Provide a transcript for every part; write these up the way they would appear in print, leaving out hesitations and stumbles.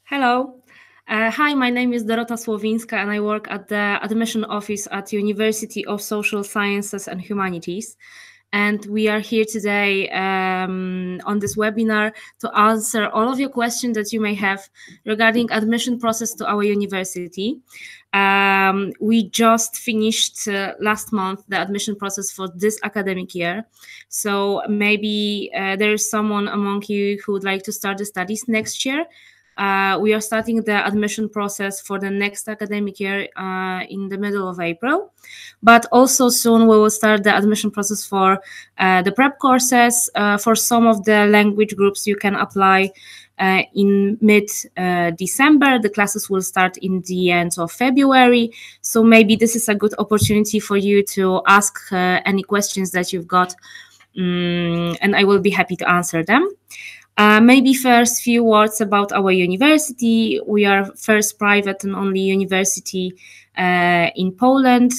Hello. Hi, my name is Dorota Słowinska and I work at the admission office at University of Social Sciences and Humanities. And we are here today on this webinar to answer all of your questions that you may have regarding admission process to our university. We just finished last month the admission process for this academic year. So maybe there is someone among you who would like to start the studies next year. We are starting the admission process for the next academic year in the middle of April. But also soon we will start the admission process for the prep courses. For some of the language groups, you can apply in mid-December. The classes will start in the end of February. So maybe this is a good opportunity for you to ask any questions that you've got, and I will be happy to answer them. Maybe first few words about our university. We are first private and only university in Poland.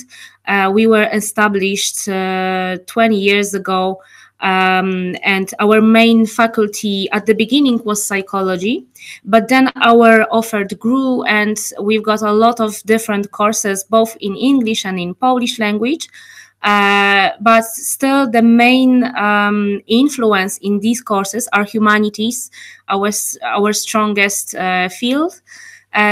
We were established 20 years ago, and our main faculty at the beginning was psychology, but then our offer grew and we've got a lot of different courses, both in English and in Polish language. But still the main influence in these courses are humanities, our strongest field.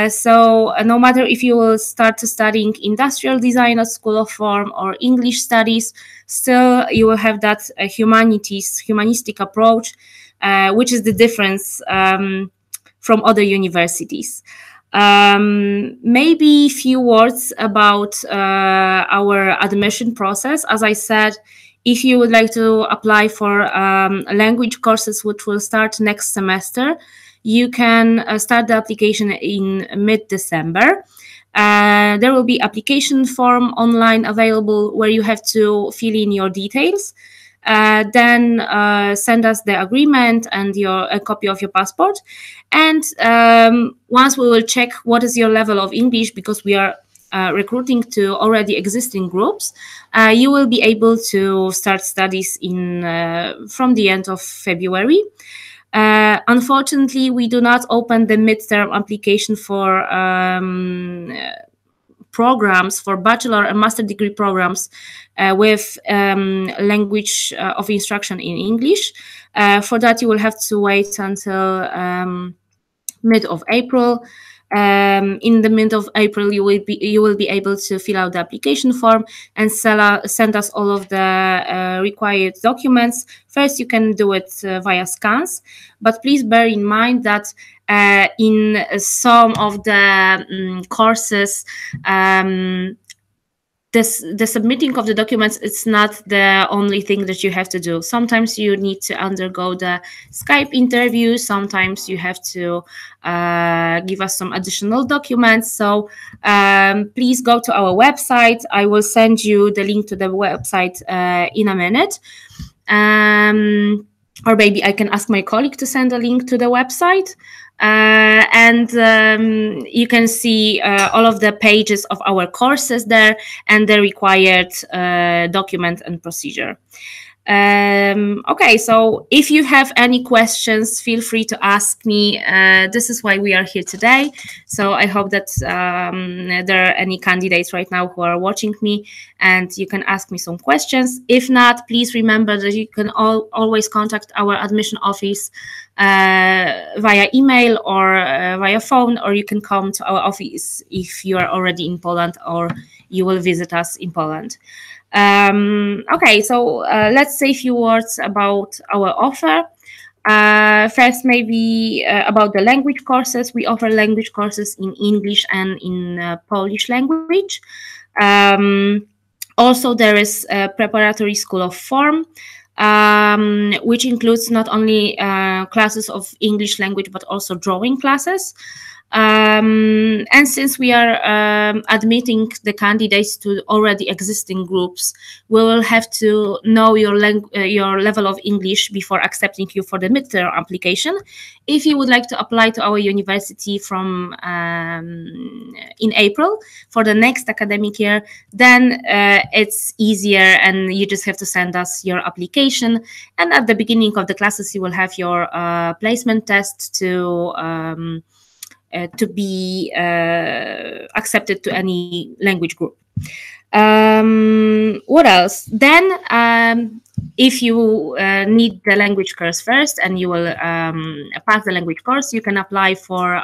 So no matter if you will start studying industrial design at School of Form or English studies, still you will have that humanistic approach, which is the difference from other universities. Maybe a few words about our admission process. As I said, if you would like to apply for language courses, which will start next semester, you can start the application in mid-December. There will be application form online available where you have to fill in your details. Then send us the agreement and a copy of your passport. And once we will check what is your level of English, because we are recruiting to already existing groups, you will be able to start studies from the end of February. Unfortunately, we do not open the midterm application for programs, for bachelor and master degree programs with language of instruction in English. For that, you will have to wait until mid of April. In the mid of April, you will be able to fill out the application form and send us all of the required documents. First, you can do it via scans, but please bear in mind that in some of the courses, the submitting of the documents, it's not the only thing that you have to do. Sometimes you need to undergo the Skype interview. Sometimes you have to give us some additional documents. So please go to our website. I will send you the link to the website in a minute. Or maybe I can ask my colleague to send a link to the website. And you can see all of the pages of our courses there and the required document and procedure. Okay, so if you have any questions, feel free to ask me. This is why we are here today. So I hope that there are any candidates right now who are watching me and you can ask me some questions. If not, please remember that you can always contact our admission office via email or via phone, or you can come to our office if you are already in Poland or you will visit us in Poland. Okay, so let's say a few words about our offer. First, maybe about the language courses. We offer language courses in English and in Polish language. Also, there is a preparatory School of Form, which includes not only classes of English language, but also drawing classes. And since we are admitting the candidates to already existing groups, we will have to know your level of English before accepting you for the midterm application. If you would like to apply to our university from in April for the next academic year, then it's easier and you just have to send us your application. And at the beginning of the classes, you will have your placement test to to be accepted to any language group. What else? Then, if you need the language course first and you will pass the language course, you can apply for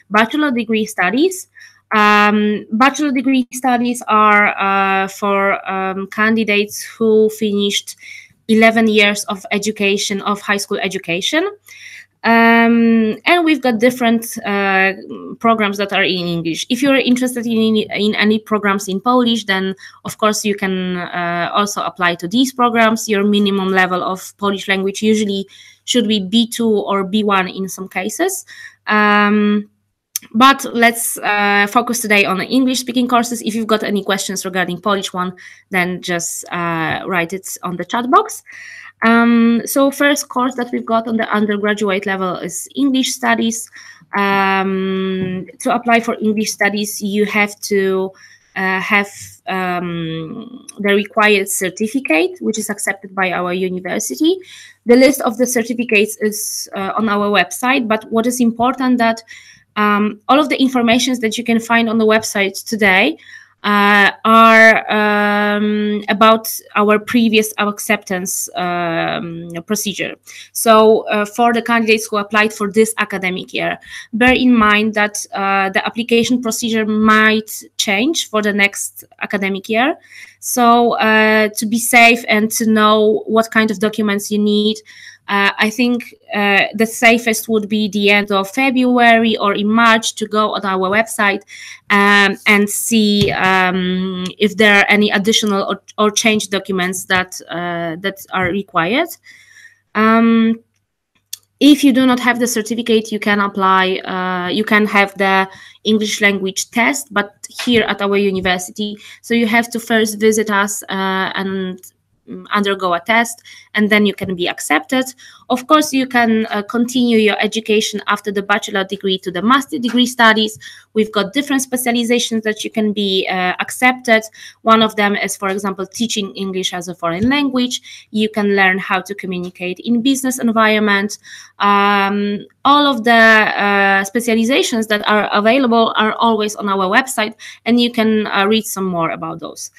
bachelor degree studies. Bachelor degree studies are for candidates who finished 11 years of education, of high school education. And we've got different programs that are in English. If you're interested in any programs in Polish, then of course you can also apply to these programs. Your minimum level of Polish language usually should be B2 or B1 in some cases. But let's focus today on the English-speaking courses. If you've got any questions regarding Polish one, then just write it on the chat box. So first course that we've got on the undergraduate level is English Studies. To apply for English Studies, you have to have the required certificate, which is accepted by our university. The list of the certificates is on our website, but what is important that all of the information that you can find on the website today are about our previous acceptance procedure. So for the candidates who applied for this academic year, bear in mind that the application procedure might change for the next academic year. So to be safe and to know what kind of documents you need, I think the safest would be the end of February or in March to go on our website and see if there are any additional or changed documents that are required. If you do not have the certificate, you can apply, you can have the English language test, but here at our university. So you have to first visit us and undergo a test, and then you can be accepted. Of course, you can continue your education after the bachelor degree to the master degree studies. We've got different specializations that you can be accepted. One of them is, for example, teaching English as a foreign language. You can learn how to communicate in business environment. All of the specializations that are available are always on our website, and you can read some more about those.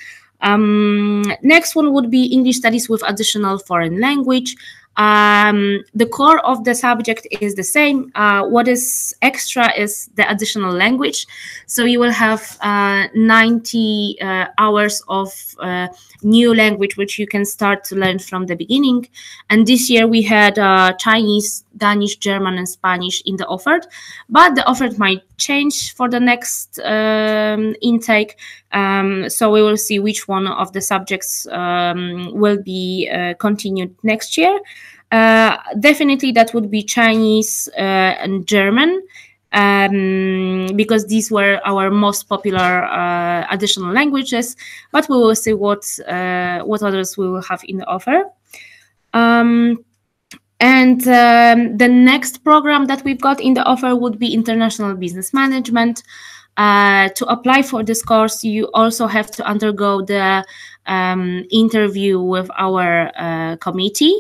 Next one would be English Studies with additional foreign language. The core of the subject is the same. What is extra is the additional language. So you will have 90 hours of new language, which you can start to learn from the beginning. And this year we had Chinese, Danish, German, and Spanish in the offer, but the offer might change for the next intake. So we will see which one of the subjects will be continued next year. Definitely that would be Chinese and German, because these were our most popular additional languages, but we will see what others we will have in the offer. And the next program that we've got in the offer would be International Business Management. To apply for this course, you also have to undergo the interview with our committee.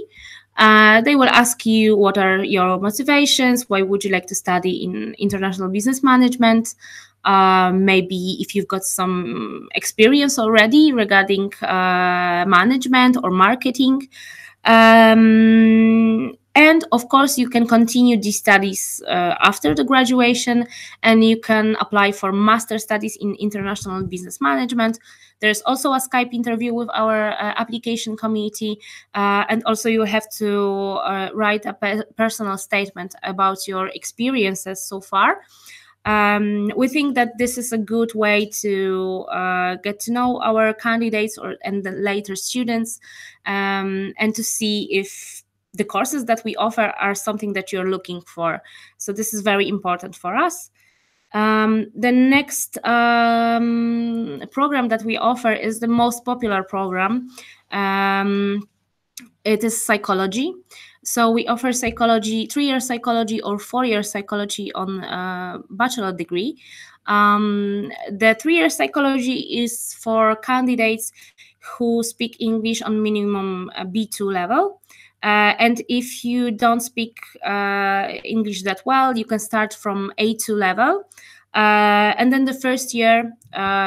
They will ask you what are your motivations, why would you like to study in international business management, maybe if you've got some experience already regarding management or marketing. And of course, you can continue these studies after the graduation, and you can apply for master studies in international business management. There's also a Skype interview with our application committee, and also you have to write a personal statement about your experiences so far. We think that this is a good way to get to know our candidates and the later students, and to see if the courses that we offer are something that you're looking for. So this is very important for us. The next program that we offer is the most popular program. It is psychology. So we offer psychology, 3-year psychology or 4-year psychology on bachelor degree. The 3-year psychology is for candidates who speak English on minimum B2 level. And if you don't speak English that well, you can start from A2 level. And then the first year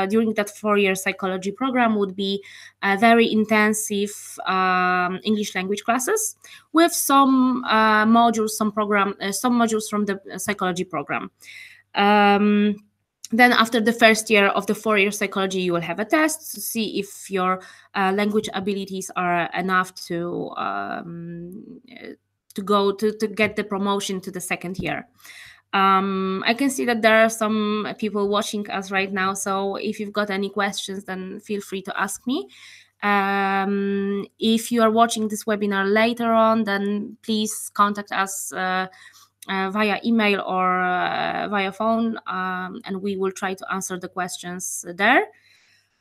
during that 4-year psychology program would be very intensive English language classes with some modules, some modules from the psychology program. Then after the first year of the 4-year psychology, you will have a test to see if your language abilities are enough to get the promotion to the second year. I can see that there are some people watching us right now, so if you've got any questions, then feel free to ask me. If you are watching this webinar later on, then please contact us via email or via phone, and we will try to answer the questions there.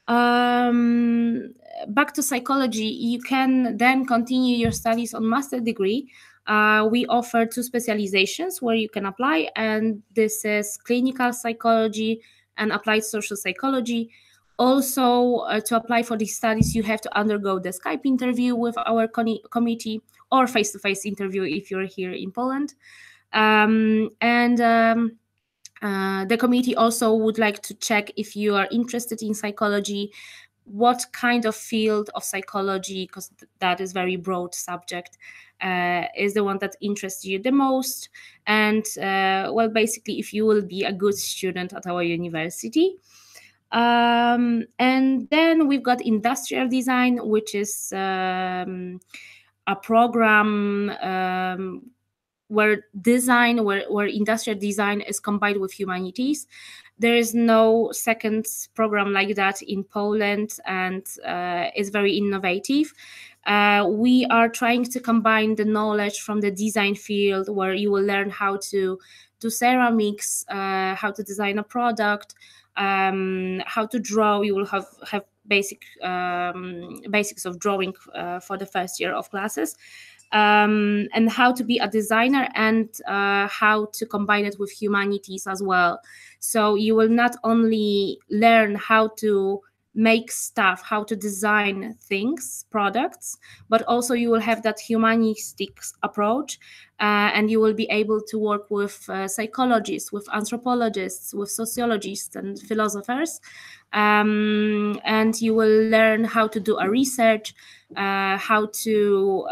Back to psychology, you can then continue your studies on master degree. We offer 2 specializations where you can apply, and this is clinical psychology and applied social psychology. Also, to apply for these studies, you have to undergo the Skype interview with our committee or face-to-face interview if you're here in Poland. The committee also would like to check if you are interested in psychology, what kind of field of psychology, because that is very broad subject, is the one that interests you the most, and well, basically if you will be a good student at our university. And then we've got industrial design, which is a program where industrial design is combined with humanities. There is no second program like that in Poland, and is very innovative. We are trying to combine the knowledge from the design field, where you will learn how to do ceramics, how to design a product, how to draw. You will have basics of drawing for the first year of classes. And how to be a designer, and how to combine it with humanities as well. So you will not only learn how to make stuff, how to design things, products, but also you will have that humanistic approach, and you will be able to work with psychologists, with anthropologists, with sociologists and philosophers, and you will learn how to do a research, how to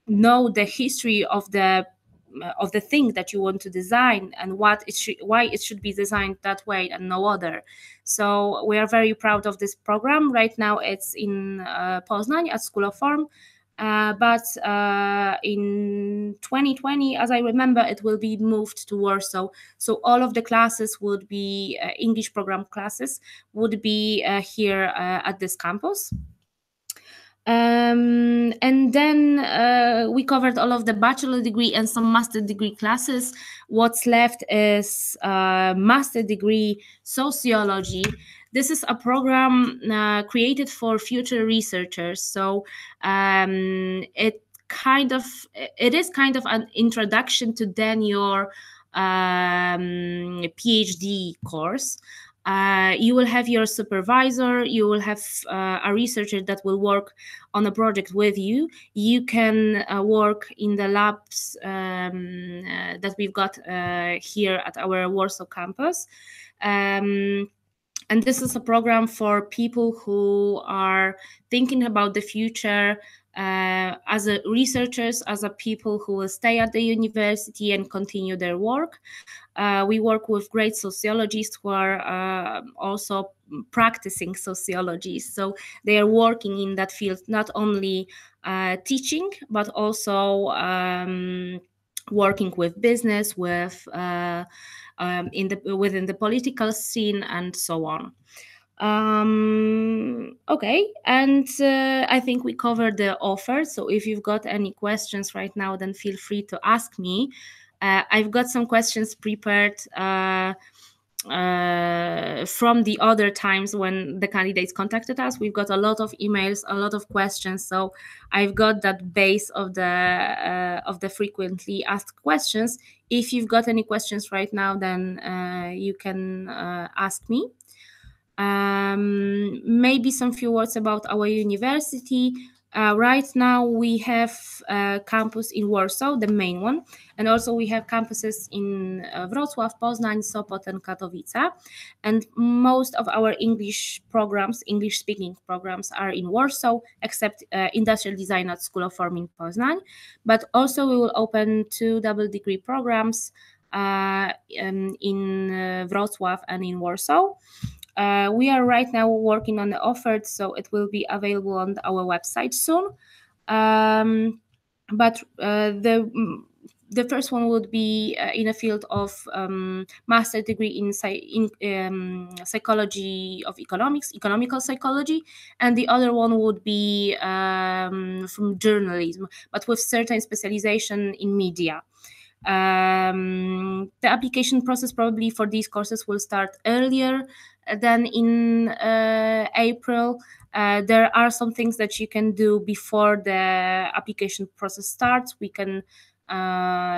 know the history of the thing that you want to design, and why it should be designed that way and no other. So we are very proud of this program. Right now it's in Poznań at School of Form, but in 2020, as I remember, it will be moved to Warsaw. So all of the classes would be English program classes would be here at this campus. And then we covered all of the bachelor degree and some master degree classes. What's left is master degree sociology. This is a program created for future researchers. So it is kind of an introduction to then your PhD course. You will have your supervisor, you will have a researcher that will work on a project with you. You can work in the labs that we've got here at our Warsaw campus. And this is a program for people who are thinking about the future as a researchers, as a people who will stay at the university and continue their work. We work with great sociologists who are also practicing sociology. So they are working in that field, not only teaching, but also working with business, with within the political scene, and so on. Okay, and I think we covered the offer. So if you've got any questions right now, then feel free to ask me. I've got some questions prepared from the other times when the candidates contacted us. We've got a lot of emails, a lot of questions, so I've got that base of the frequently asked questions. If you've got any questions right now, then you can ask me. Maybe some few words about our university. Right now, we have a campus in Warsaw, the main one, and also we have campuses in Wrocław, Poznań, Sopot, and Katowice. And most of our English programs, English-speaking programs, are in Warsaw, except Industrial Design at School of Form in Poznań. But also, we will open 2 double degree programs in Wrocław and in Warsaw. We are right now working on the offer, so it will be available on our website soon. But the first one would be in a field of master degree in psychology of economics, economical psychology, and the other one would be from journalism, but with certain specialization in media. The application process probably for these courses will start earlier than in April. There are some things that you can do before the application process starts. We can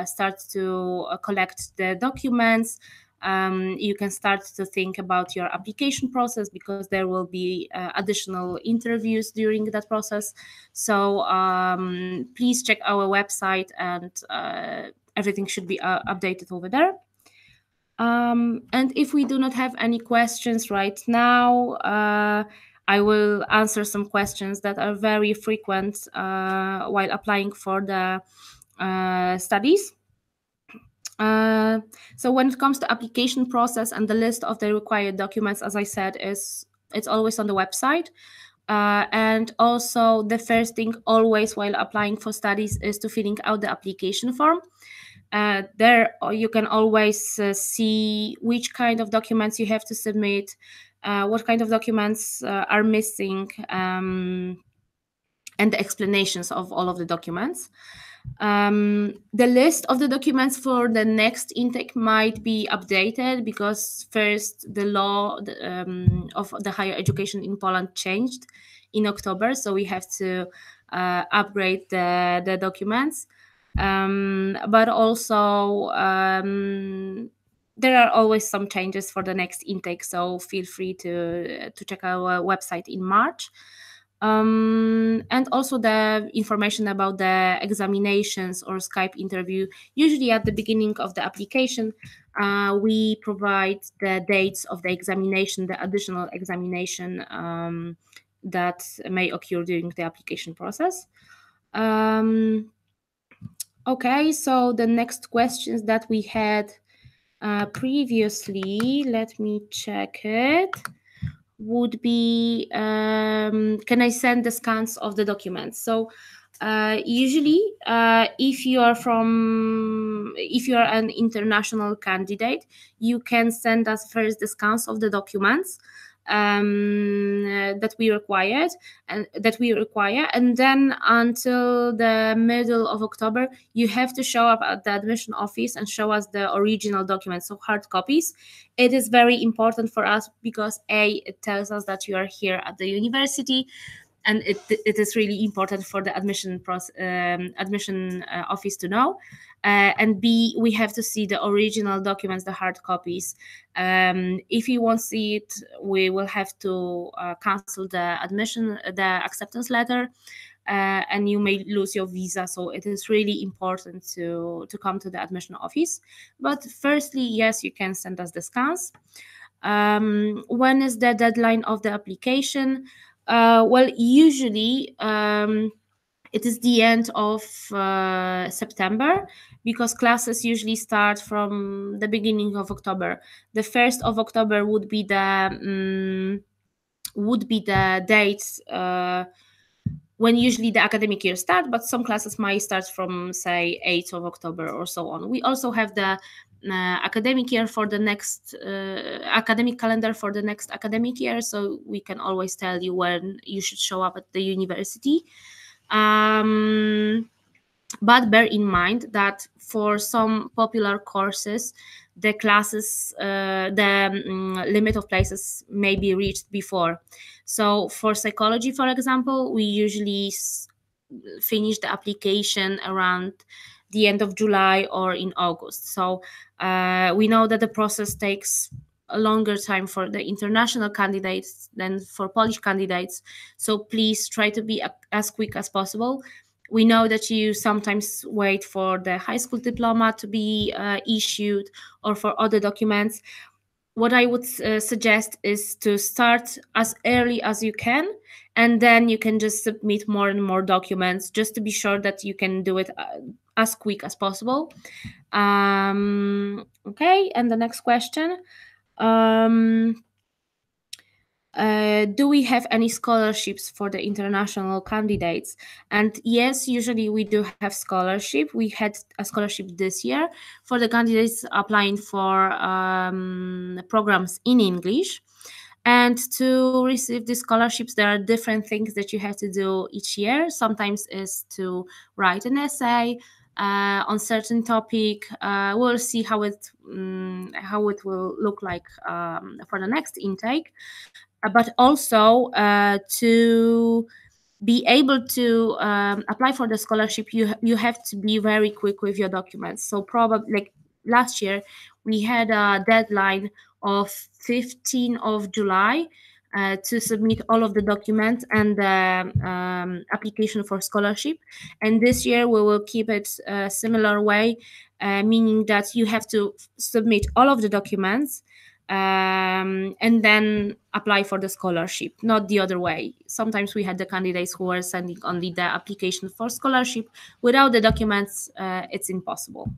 start to collect the documents. You can start to think about your application process because there will be additional interviews during that process. So please check our website, and everything should be updated over there. And if we do not have any questions right now, I will answer some questions that are very frequent while applying for the studies. So when it comes to application process and the list of the required documents, as I said, it's always on the website. And also the first thing always while applying for studies is to filling out the application form. There you can always see which kind of documents you have to submit, what kind of documents are missing, and the explanations of all of the documents. The list of the documents for the next intake might be updated because first the law of the higher education in Poland changed in October, so we have to upgrade the documents. But also there are always some changes for the next intake, so feel free to check our website in March. And also the information about the examinations or Skype interview. Usually at the beginning of the application, we provide the dates of the examination, the additional examination that may occur during the application process. Okay, so the next questions that we had previously, let me check it, would be can I send the scans of the documents? So usually if you are an international candidate, you can send us first the scans of the documents that we require, and then until the middle of October you have to show up at the admission office and show us the original documents, so hard copies. It is very important for us because it tells us that you are here at the university, and it is really important for the admission office to know. And B, we have to see the original documents, the hard copies. If you won't see it, we will have to cancel the acceptance letter, and you may lose your visa. So it is really important to come to the admission office. But firstly, yes, you can send us the scans. When is the deadline of the application? Well, usually it is the end of September, because classes usually start from the beginning of October. The 1st of October would be the date when usually the academic year starts, but some classes might start from, say, 8th of October or so on. We also have the academic year for the next academic calendar for the next academic year, so we can always tell you when you should show up at the university. But bear in mind that for some popular courses, the classes, the limit of places may be reached before. So for psychology, for example, we usually finish the application around the end of July or in August. So we know that the process takes a longer time for the international candidates than for Polish candidates. So please try to be as quick as possible. We know that you sometimes wait for the high school diploma to be issued or for other documents. What I would suggest is to start as early as you can, and then you can just submit more and more documents just to be sure that you can do it as quick as possible. Okay, and the next question. Do we have any scholarships for the international candidates? And yes, usually we do have scholarship. We had a scholarship this year for the candidates applying for programs in English. And to receive these scholarships, there are different things that you have to do each year. Sometimes is to write an essay on certain topic. We'll see how it will look like for the next intake. But also to be able to apply for the scholarship, you have to be very quick with your documents. So probably like last year, we had a deadline of 15th of July to submit all of the documents and the application for scholarship. And this year we will keep it a similar way, meaning that you have to submit all of the documents and then apply for the scholarship, not the other way. Sometimes we had the candidates who were sending only the application for scholarship. Without the documents, it's impossible.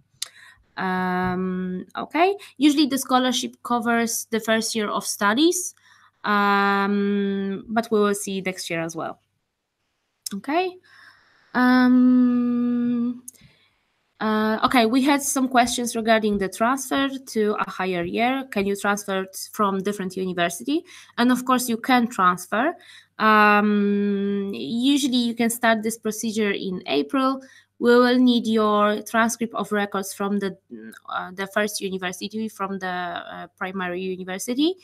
Okay, usually the scholarship covers the first year of studies, but we will see next year as well. Okay. Okay, we had some questions regarding the transfer to a higher year. Can you transfer from different university? And of course, you can transfer. Usually, you can start this procedure in April. We will need your transcript of records from the first university, from the primary university,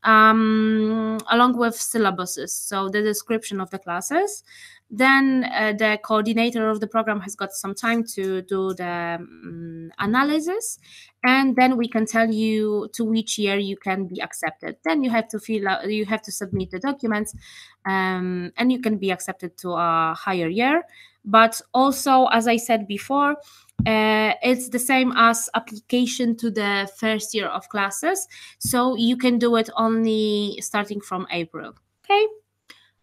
along with syllabuses, so the description of the classes. Then the coordinator of the program has got some time to do the analysis, and then we can tell you to which year you can be accepted. Then you have to submit the documents, and you can be accepted to a higher year. But also, as I said before, it's the same as application to the first year of classes, so you can do it only starting from April.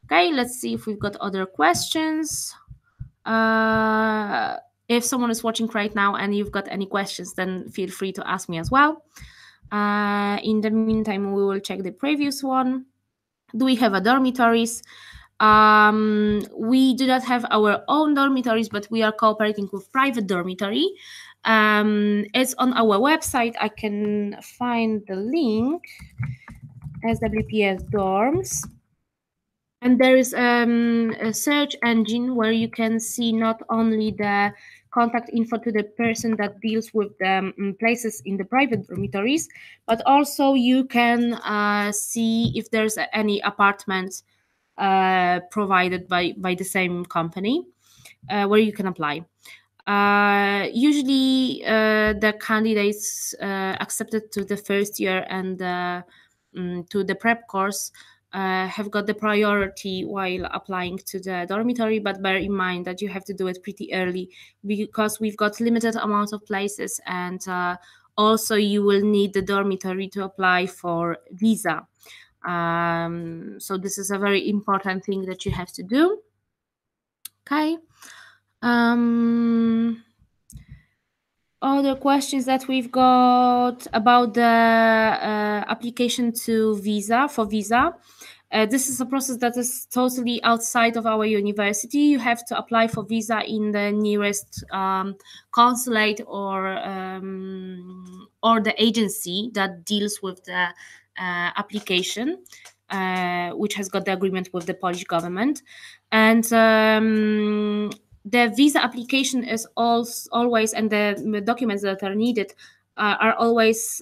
Okay, let's see if we've got other questions. If someone is watching right now and you've got any questions, then feel free to ask me as well. In the meantime, we will check the previous one. Do we have a dormitories? We do not have our own dormitories, but we are cooperating with private dormitory. It's on our website. I can find the link, SWPS dorms. And there is a search engine where you can see not only the contact info to the person that deals with the places in the private dormitories, but also you can see if there's any apartments provided by the same company where you can apply. Usually the candidates accepted to the first year and to the prep course have got the priority while applying to the dormitory, but bear in mind that you have to do it pretty early because we've got limited amount of places, and also you will need the dormitory to apply for visa. So this is a very important thing that you have to do. Okay. Other questions that we've got about the application to visa. This is a process that is totally outside of our university. You have to apply for visa in the nearest consulate or the agency that deals with the application, which has got the agreement with the Polish government. And the visa application is always, and the documents that are needed are always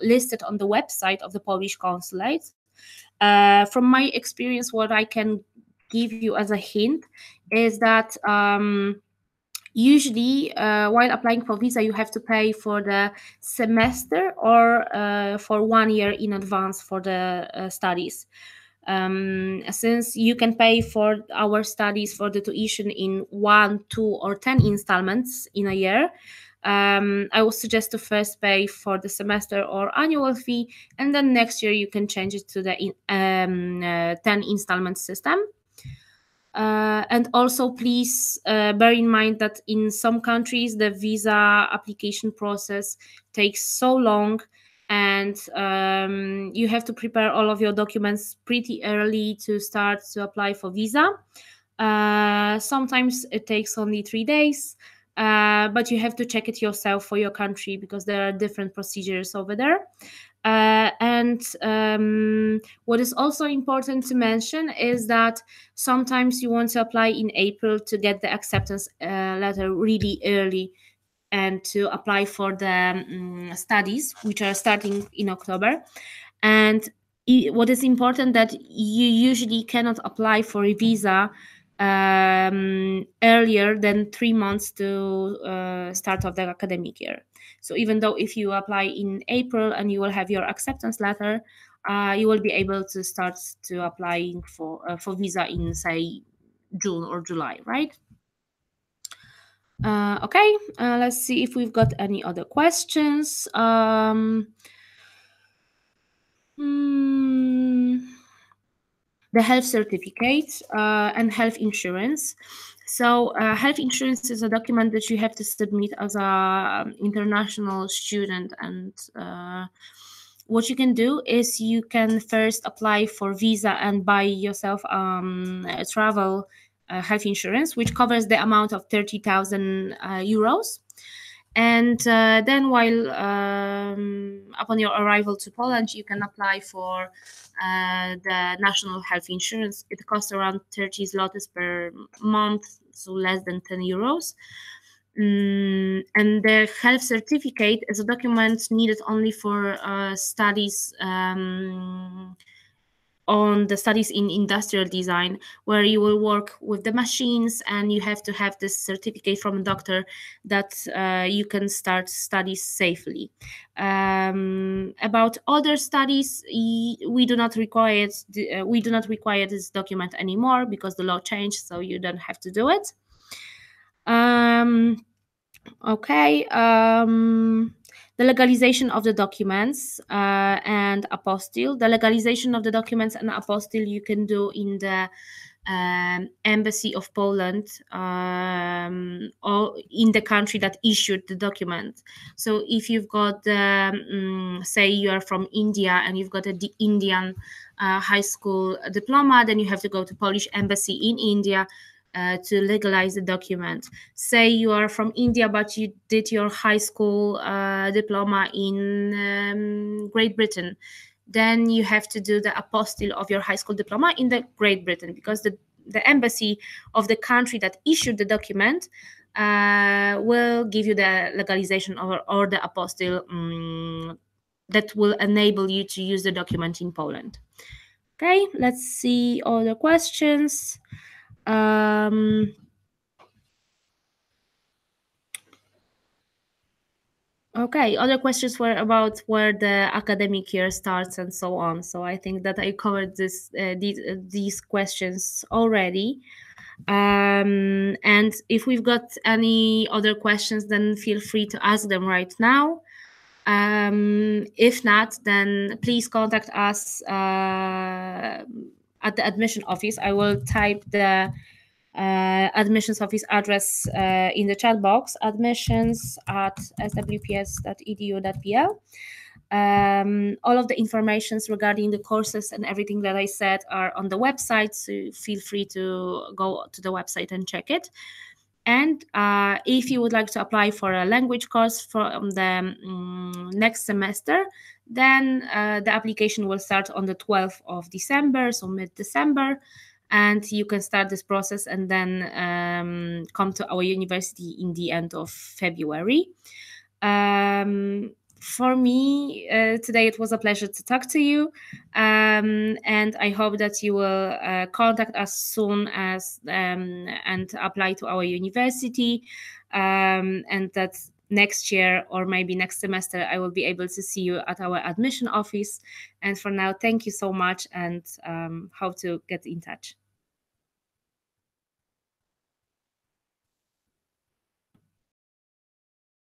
listed on the website of the Polish consulate. From my experience, what I can give you as a hint is that Usually, while applying for visa, you have to pay for the semester or for 1 year in advance for the studies. Since you can pay for our studies for the tuition in 1, 2, or 10 installments in a year, I would suggest to first pay for the semester or annual fee, and then next year you can change it to the 10 installment system. And also, please bear in mind that in some countries the visa application process takes so long, and you have to prepare all of your documents pretty early to start to apply for visa. Sometimes it takes only 3 days, but you have to check it yourself for your country because there are different procedures over there. And what is also important to mention is that sometimes you want to apply in April to get the acceptance letter really early and to apply for the studies which are starting in October. And what is important that you usually cannot apply for a visa earlier than 3 months to start of the academic year. So even though if you apply in April and you will have your acceptance letter, you will be able to start to applying for visa in, say, June or July, right? Okay, let's see if we've got any other questions. The health certificate and health insurance. So health insurance is a document that you have to submit as a international student, and what you can do is you can first apply for visa and buy yourself a travel health insurance, which covers the amount of 30,000 euros. And then while upon your arrival to Poland, you can apply for the national health insurance. It costs around 30 zlotys per month, so less than 10 euros. And the health certificate is a document needed only for studies on the studies in industrial design, where you will work with the machines, and you have to have this certificate from a doctor that you can start studies safely. About other studies, we do not require this document anymore because the law changed, so you don't have to do it. Okay. The legalization of the documents and apostille. The legalization of the documents and apostille you can do in the Embassy of Poland or in the country that issued the document. So if you've got, say you are from India and you've got a Indian high school diploma, then you have to go to Polish Embassy in India to legalize the document. Say you are from India, but you did your high school diploma in Great Britain, then you have to do the apostille of your high school diploma in the Great Britain, because the embassy of the country that issued the document will give you the legalization or the apostille that will enable you to use the document in Poland. Okay, let's see other questions. Okay, other questions were about where the academic year starts and so on. So I think that I covered these questions already. And if we've got any other questions, then feel free to ask them right now. If not, then please contact us at the admission office. I will type the admissions office address in the chat box: admissions@swps.edu.pl. All of the informations regarding the courses and everything that I said are on the website, so feel free to go to the website and check it. And if you would like to apply for a language course from the next semester, then the application will start on the 12th of December, so mid-December, and you can start this process and then come to our university in the end of February. For me, today it was a pleasure to talk to you, and I hope that you will contact us soon as and apply to our university, and that next year or maybe next semester I will be able to see you at our admission office. And for now, thank you so much, and hope to get in touch.